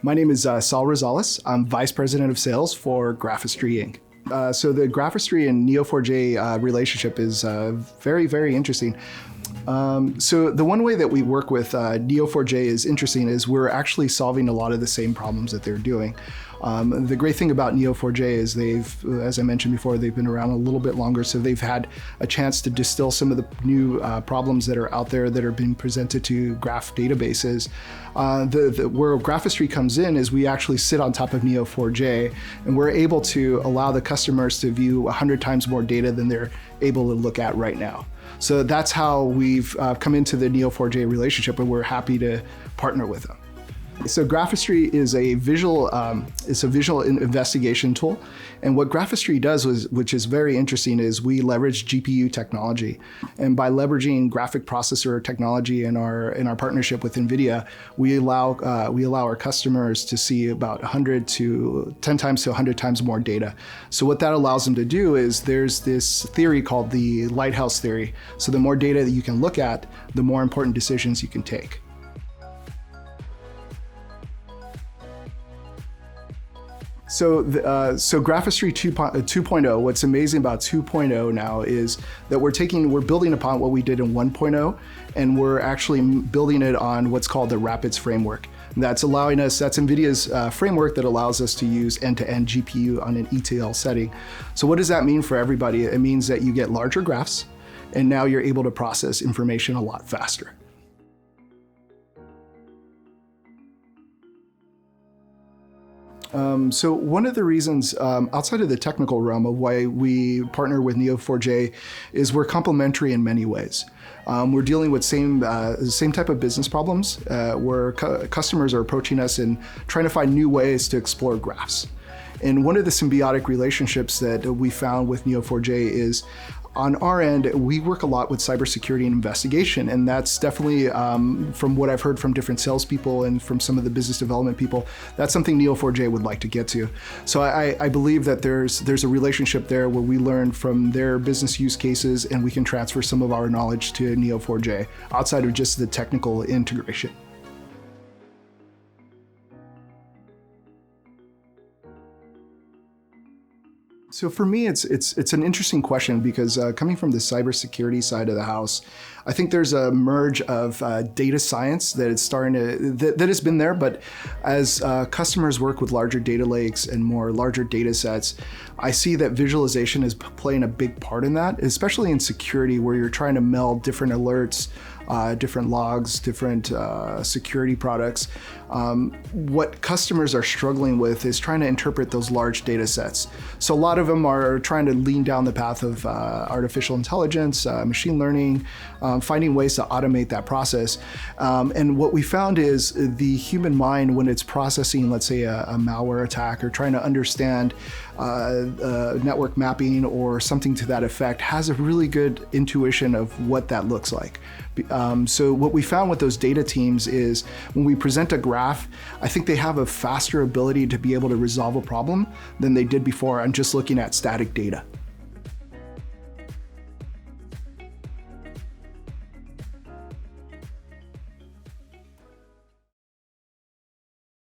My name is Saul Rosales. I'm Vice President of Sales for Graphistry, Inc. So the Graphistry and Neo4j relationship is very, very interesting. So the one way that we work with Neo4j is interesting is we're actually solving a lot of the same problems that they're doing. The great thing about Neo4j is they've, as I mentioned before, they've been around a little bit longer, so they've had a chance to distill some of the new problems that are out there that are being presented to graph databases. Where Graphistry comes in is we actually sit on top of Neo4j, and we're able to allow the customers to view 100 times more data than they're able to look at right now. So that's how we've come into the Neo4j relationship, and we're happy to partner with them. So Graphistry is a visual investigation tool, and what Graphistry does, which is very interesting, is we leverage GPU technology, and by leveraging graphic processor technology in our partnership with NVIDIA, we allow our customers to see about 100 to 10 times to 100 times more data. So what that allows them to do is there's this theory called the lighthouse theory. So the more data that you can look at, the more important decisions you can take. So Graphistry 2.0, what's amazing about 2.0 now is that we're building upon what we did in 1.0, and we're actually building it on what's called the Rapids framework. That's NVIDIA's framework that allows us to use end-to-end GPU on an ETL setting. So what does that mean for everybody? It means that you get larger graphs, and now you're able to process information a lot faster. So one of the reasons outside of the technical realm of why we partner with Neo4j is we're complementary in many ways. We're dealing with same type of business problems where customers are approaching us and trying to find new ways to explore graphs. And one of the symbiotic relationships that we found with Neo4j is on our end, we work a lot with cybersecurity and investigation, and that's definitely, from what I've heard from different salespeople and from some of the business development people, that's something Neo4j would like to get to. So I believe that there's a relationship there where we learn from their business use cases, and we can transfer some of our knowledge to Neo4j outside of just the technical integration. So for me, it's an interesting question because coming from the cybersecurity side of the house, I think there's a merge of data science that is that has been there, but as customers work with larger data lakes and larger data sets, I see that visualization is playing a big part in that, especially in security, where you're trying to meld different alerts, different logs, different security products. What customers are struggling with is trying to interpret those large data sets. So a lot of them are trying to lean down the path of artificial intelligence, machine learning, finding ways to automate that process. And what we found is the human mind, when it's processing, let's say a malware attack or trying to understand network mapping or something to that effect, has a really good intuition of what that looks like. So what we found with those data teams is when we present a graph, I think they have a faster ability to be able to resolve a problem than they did before on just looking at static data.